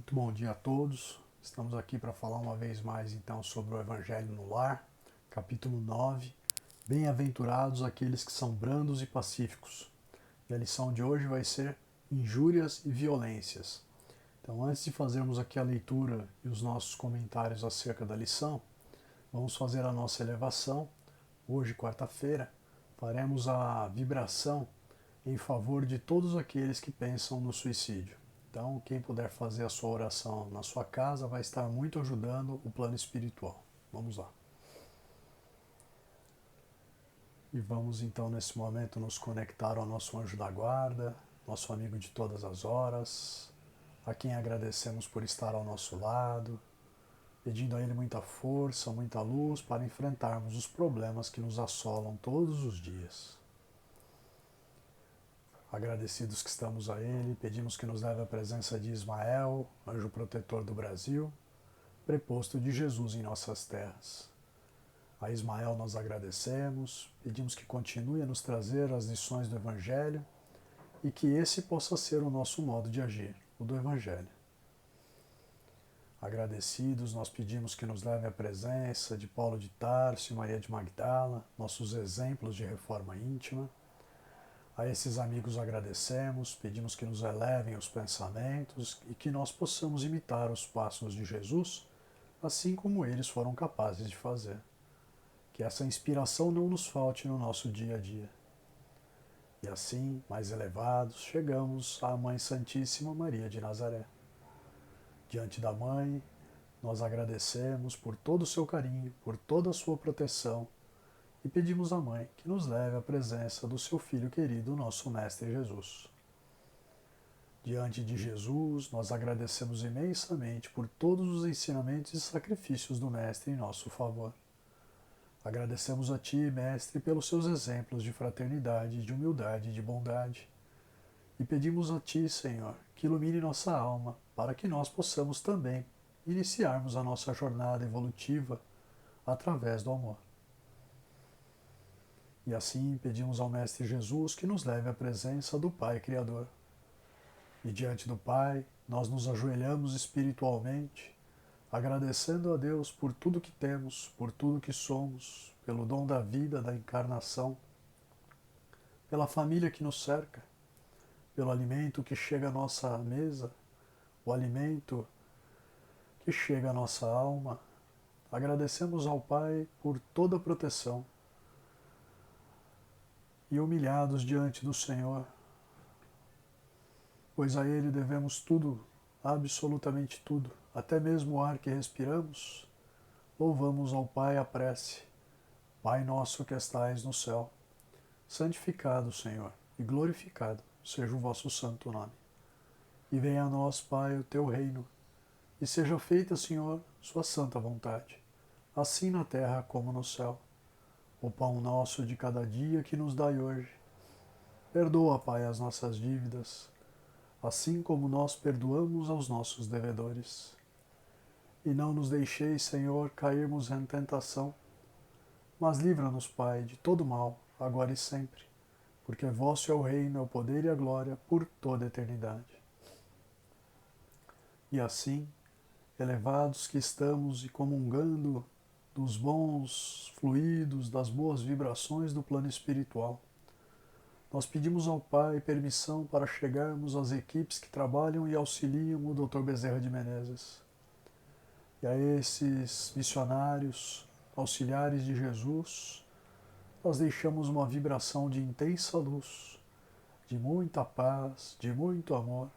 Muito bom dia a todos. Estamos aqui para falar uma vez mais então sobre o Evangelho no Lar, capítulo 9. Bem-aventurados aqueles que são brandos e pacíficos. E a lição de hoje vai ser injúrias e violências. Então, antes de fazermos aqui a leitura e os nossos comentários acerca da lição, vamos fazer a nossa elevação. Hoje, quarta-feira, faremos a vibração em favor de todos aqueles que pensam no suicídio. Então, quem puder fazer a sua oração na sua casa vai estar muito ajudando o plano espiritual. Vamos lá. E vamos então, nesse momento, nos conectar ao nosso anjo da guarda, nosso amigo de todas as horas, a quem agradecemos por estar ao nosso lado, pedindo a ele muita força, muita luz para enfrentarmos os problemas que nos assolam todos os dias. Agradecidos que estamos a Ele, pedimos que nos leve à presença de Ismael, anjo protetor do Brasil, preposto de Jesus em nossas terras. A Ismael nós agradecemos, pedimos que continue a nos trazer as lições do Evangelho e que esse possa ser o nosso modo de agir, o do Evangelho. Agradecidos, nós pedimos que nos leve à presença de Paulo de Tarso e Maria de Magdala, nossos exemplos de reforma íntima. A esses amigos agradecemos, pedimos que nos elevem os pensamentos e que nós possamos imitar os passos de Jesus, assim como eles foram capazes de fazer. Que essa inspiração não nos falte no nosso dia a dia. E assim, mais elevados, chegamos à Mãe Santíssima Maria de Nazaré. Diante da Mãe, nós agradecemos por todo o seu carinho, por toda a sua proteção, e pedimos à Mãe que nos leve à presença do seu Filho querido, nosso Mestre Jesus. Diante de Jesus, nós agradecemos imensamente por todos os ensinamentos e sacrifícios do Mestre em nosso favor. Agradecemos a Ti, Mestre, pelos seus exemplos de fraternidade, de humildade e de bondade. E pedimos a Ti, Senhor, que ilumine nossa alma, para que nós possamos também iniciarmos a nossa jornada evolutiva através do amor. E assim pedimos ao Mestre Jesus que nos leve à presença do Pai Criador. E diante do Pai, nós nos ajoelhamos espiritualmente, agradecendo a Deus por tudo que temos, por tudo que somos, pelo dom da vida, da encarnação, pela família que nos cerca, pelo alimento que chega à nossa mesa, o alimento que chega à nossa alma. Agradecemos ao Pai por toda a proteção. E humilhados diante do Senhor, pois a Ele devemos tudo, absolutamente tudo, até mesmo o ar que respiramos, louvamos ao Pai a prece. Pai nosso que estais no céu, santificado, Senhor, e glorificado seja o vosso santo nome. E venha a nós, Pai, o teu reino, e seja feita, Senhor, sua santa vontade, assim na terra como no céu. O pão nosso de cada dia que nos dai hoje. Perdoa, Pai, as nossas dívidas, assim como nós perdoamos aos nossos devedores. E não nos deixeis, Senhor, cairmos em tentação, mas livra-nos, Pai, de todo mal, agora e sempre, porque vosso é o reino, é o poder e a glória por toda a eternidade. E assim, elevados que estamos e comungando dos bons fluidos, das boas vibrações do plano espiritual, nós pedimos ao Pai permissão para chegarmos às equipes que trabalham e auxiliam o Dr. Bezerra de Menezes. E a esses missionários, auxiliares de Jesus, nós deixamos uma vibração de intensa luz, de muita paz, de muito amor,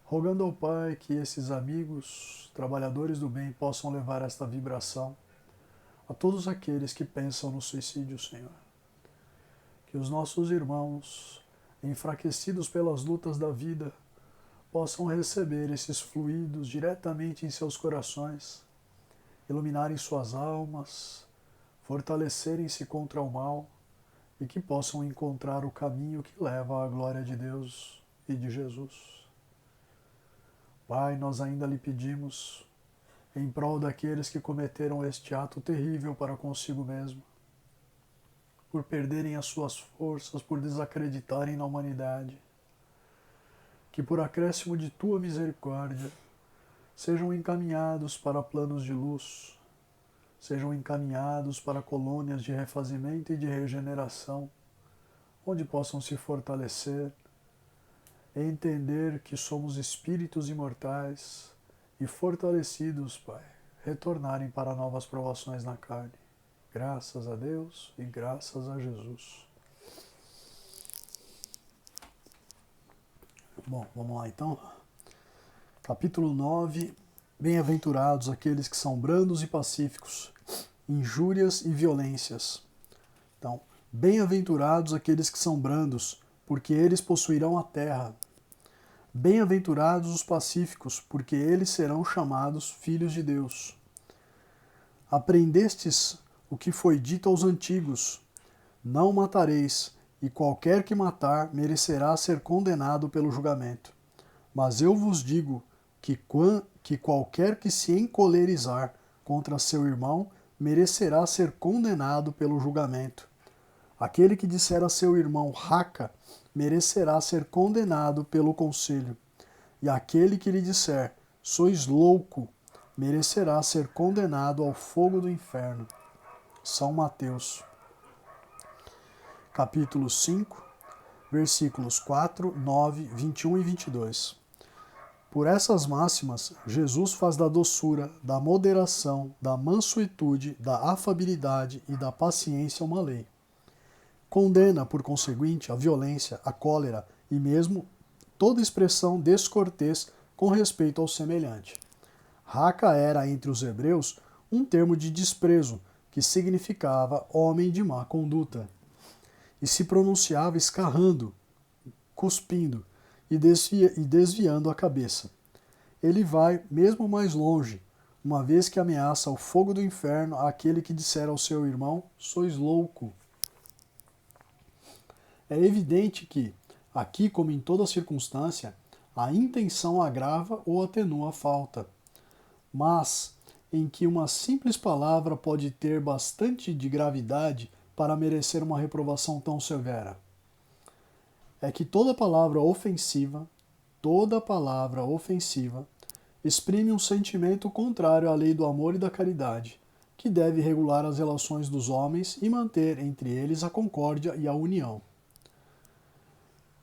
rogando ao Pai que esses amigos, trabalhadores do bem, possam levar esta vibração a todos aqueles que pensam no suicídio, Senhor. Que os nossos irmãos, enfraquecidos pelas lutas da vida, possam receber esses fluidos diretamente em seus corações, iluminarem suas almas, fortalecerem-se contra o mal e que possam encontrar o caminho que leva à glória de Deus e de Jesus. Pai, nós ainda lhe pedimos, em prol daqueles que cometeram este ato terrível para consigo mesmo, por perderem as suas forças, por desacreditarem na humanidade, que por acréscimo de tua misericórdia sejam encaminhados para planos de luz, sejam encaminhados para colônias de refazimento e de regeneração, onde possam se fortalecer, entender que somos espíritos imortais e fortalecidos, Pai, retornarem para novas provações na carne. Graças a Deus e graças a Jesus. Bom, vamos lá então. Capítulo 9. Bem-aventurados aqueles que são brandos e pacíficos, injúrias e violências. Então, bem-aventurados aqueles que são brandos, porque eles possuirão a terra. Bem-aventurados os pacíficos, porque eles serão chamados filhos de Deus. Aprendestes o que foi dito aos antigos: não matareis, e qualquer que matar merecerá ser condenado pelo julgamento. Mas eu vos digo que qualquer que se encolerizar contra seu irmão merecerá ser condenado pelo julgamento. Aquele que disser a seu irmão raca merecerá ser condenado pelo conselho. E aquele que lhe disser sois louco merecerá ser condenado ao fogo do inferno. São Mateus, capítulo 5, versículos 4, 9, 21 e 22. Por essas máximas, Jesus faz da doçura, da moderação, da mansuetude, da afabilidade e da paciência uma lei. Condena, por conseguinte, a violência, a cólera e mesmo toda expressão descortês com respeito ao semelhante. Raca era, entre os hebreus, um termo de desprezo que significava homem de má conduta, e se pronunciava escarrando, cuspindo e desviando a cabeça. Ele vai mesmo mais longe, uma vez que ameaça o fogo do inferno àquele que disser ao seu irmão: sois louco. É evidente que, aqui como em toda circunstância, a intenção agrava ou atenua a falta, mas em que uma simples palavra pode ter bastante de gravidade para merecer uma reprovação tão severa. É que toda palavra ofensiva, exprime um sentimento contrário à lei do amor e da caridade, que deve regular as relações dos homens e manter entre eles a concórdia e a união.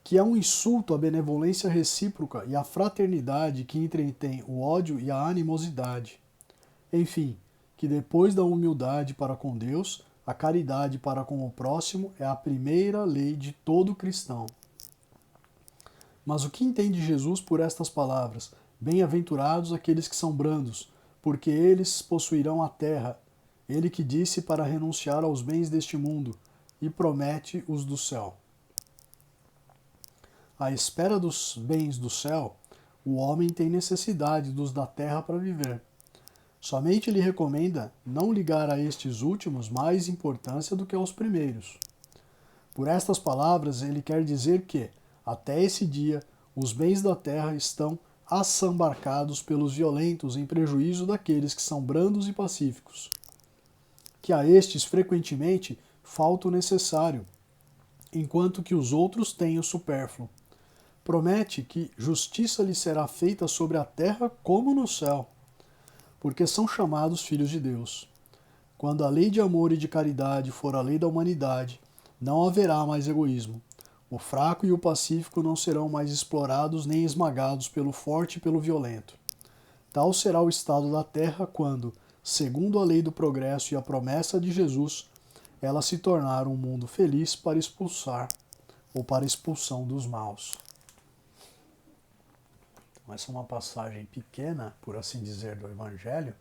Que é um insulto à benevolência recíproca e à fraternidade que entretém o ódio e a animosidade. Enfim, que depois da humildade para com Deus, a caridade para com o próximo é a primeira lei de todo cristão. Mas o que entende Jesus por estas palavras? Bem-aventurados aqueles que são brandos, porque eles possuirão a terra. Ele que disse para renunciar aos bens deste mundo e promete os do céu. À espera dos bens do céu, o homem tem necessidade dos da terra para viver. Somente ele recomenda não ligar a estes últimos mais importância do que aos primeiros. Por estas palavras, ele quer dizer que, até esse dia, os bens da terra estão assambarcados pelos violentos em prejuízo daqueles que são brandos e pacíficos. Que a estes, frequentemente, falta o necessário, enquanto que os outros têm o supérfluo. Promete que justiça lhe será feita sobre a terra como no céu, porque são chamados filhos de Deus. Quando a lei de amor e de caridade for a lei da humanidade, não haverá mais egoísmo. O fraco e o pacífico não serão mais explorados nem esmagados pelo forte e pelo violento. Tal será o estado da terra quando, segundo a lei do progresso e a promessa de Jesus, ela se tornar um mundo feliz para expulsar ou para expulsão dos maus. Então, essa é uma passagem pequena, por assim dizer, do Evangelho,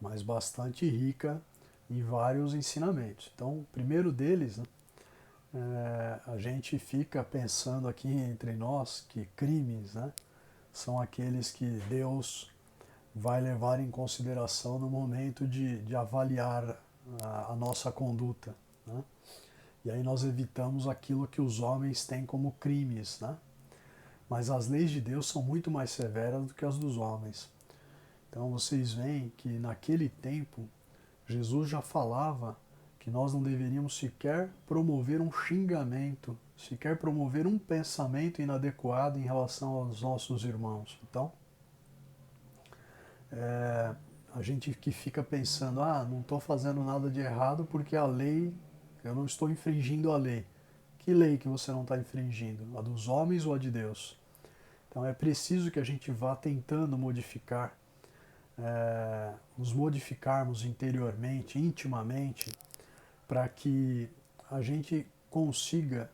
mas bastante rica em vários ensinamentos. Então, o primeiro deles, né, a gente fica pensando aqui entre nós que crimes, né, são aqueles que Deus vai levar em consideração no momento de avaliar a nossa conduta, né? E aí nós evitamos aquilo que os homens têm como crimes, né? Mas as leis de Deus são muito mais severas do que as dos homens. Então vocês veem que naquele tempo Jesus já falava que nós não deveríamos sequer promover um xingamento, sequer promover um pensamento inadequado em relação aos nossos irmãos. Então, A gente que fica pensando, não estou fazendo nada de errado porque a lei, eu não estou infringindo a lei. Que lei que você não está infringindo? A dos homens ou a de Deus? Então é preciso que a gente vá tentando modificar, nos modificarmos interiormente, intimamente, para que a gente consiga,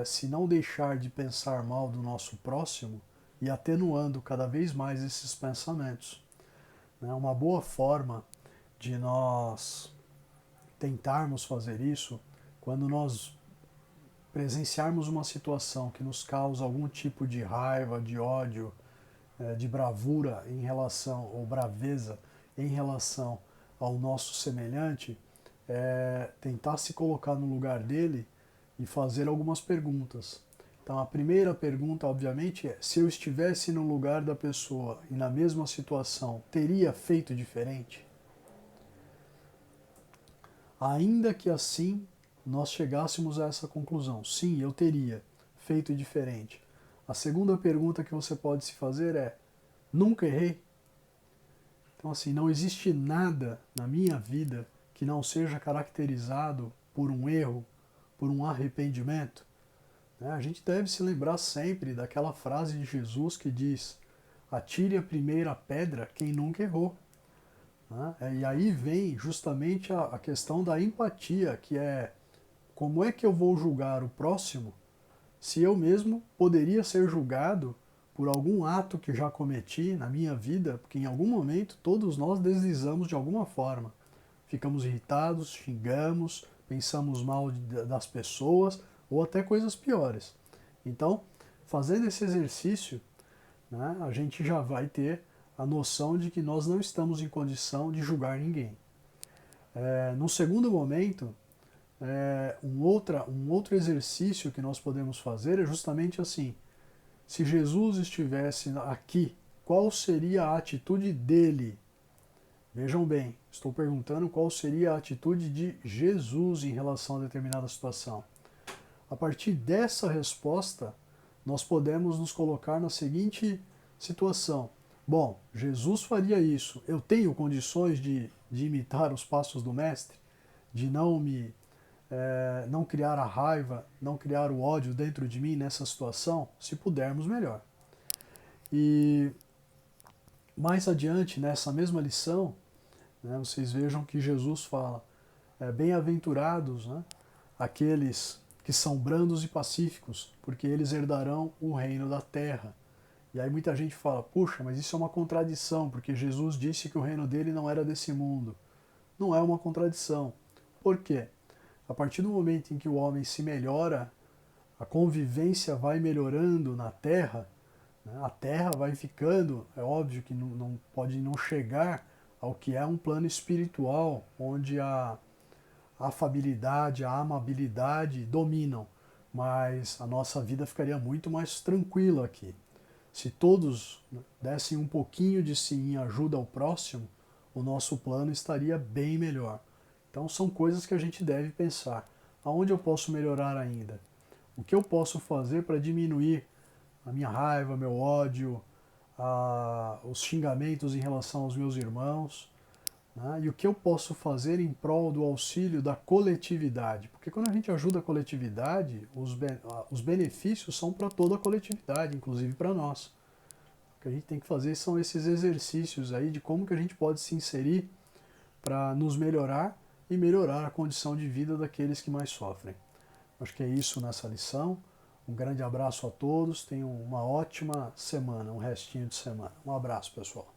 se não deixar de pensar mal do nosso próximo, e atenuando cada vez mais esses pensamentos. Uma boa forma de nós tentarmos fazer isso, quando nós presenciarmos uma situação que nos causa algum tipo de raiva, de ódio, de bravura em relação, ou braveza em relação ao nosso semelhante, tentar se colocar no lugar dele e fazer algumas perguntas. Então a primeira pergunta, obviamente, é: se eu estivesse no lugar da pessoa e na mesma situação, teria feito diferente? Ainda que assim nós chegássemos a essa conclusão, sim, eu teria feito diferente. A segunda pergunta que você pode se fazer é: nunca errei? Então, assim, não existe nada na minha vida que não seja caracterizado por um erro, por um arrependimento. A gente deve se lembrar sempre daquela frase de Jesus que diz: atire a primeira pedra quem nunca errou. E aí vem justamente a questão da empatia, que é: como é que eu vou julgar o próximo se eu mesmo poderia ser julgado por algum ato que já cometi na minha vida? Porque em algum momento todos nós deslizamos de alguma forma. Ficamos irritados, xingamos, pensamos mal das pessoas ou até coisas piores. Então, fazendo esse exercício, a gente já vai ter a noção de que nós não estamos em condição de julgar ninguém. No segundo momento, um outro exercício que nós podemos fazer é justamente assim: se Jesus estivesse aqui, qual seria a atitude dele? Vejam bem, estou perguntando qual seria a atitude de Jesus em relação a determinada situação. A partir dessa resposta, nós podemos nos colocar na seguinte situação: bom, Jesus faria isso, eu tenho condições de imitar os passos do Mestre? De não criar a raiva, não criar o ódio dentro de mim nessa situação? Se pudermos, melhor. E mais adiante, nessa mesma lição, vocês vejam que Jesus fala: bem-aventurados, aqueles que são brandos e pacíficos, porque eles herdarão o reino da terra. E aí muita gente fala: puxa, mas isso é uma contradição, porque Jesus disse que o reino dele não era desse mundo. Não é uma contradição. Por quê? A partir do momento em que o homem se melhora, a convivência vai melhorando na terra, a terra vai ficando, é óbvio que não pode não chegar ao que é um plano espiritual, onde a afabilidade, a amabilidade dominam, mas a nossa vida ficaria muito mais tranquila aqui. Se todos dessem um pouquinho de si em ajuda ao próximo, o nosso plano estaria bem melhor. Então são coisas que a gente deve pensar. Aonde eu posso melhorar ainda? O que eu posso fazer para diminuir a minha raiva, meu ódio, os xingamentos em relação aos meus irmãos? E o que eu posso fazer em prol do auxílio da coletividade? Porque quando a gente ajuda a coletividade, os benefícios são para toda a coletividade, inclusive para nós. O que a gente tem que fazer são esses exercícios aí de como que a gente pode se inserir para nos melhorar e melhorar a condição de vida daqueles que mais sofrem. Acho que é isso nessa lição. Um grande abraço a todos, tenham uma ótima semana, um restinho de semana. Um abraço, pessoal.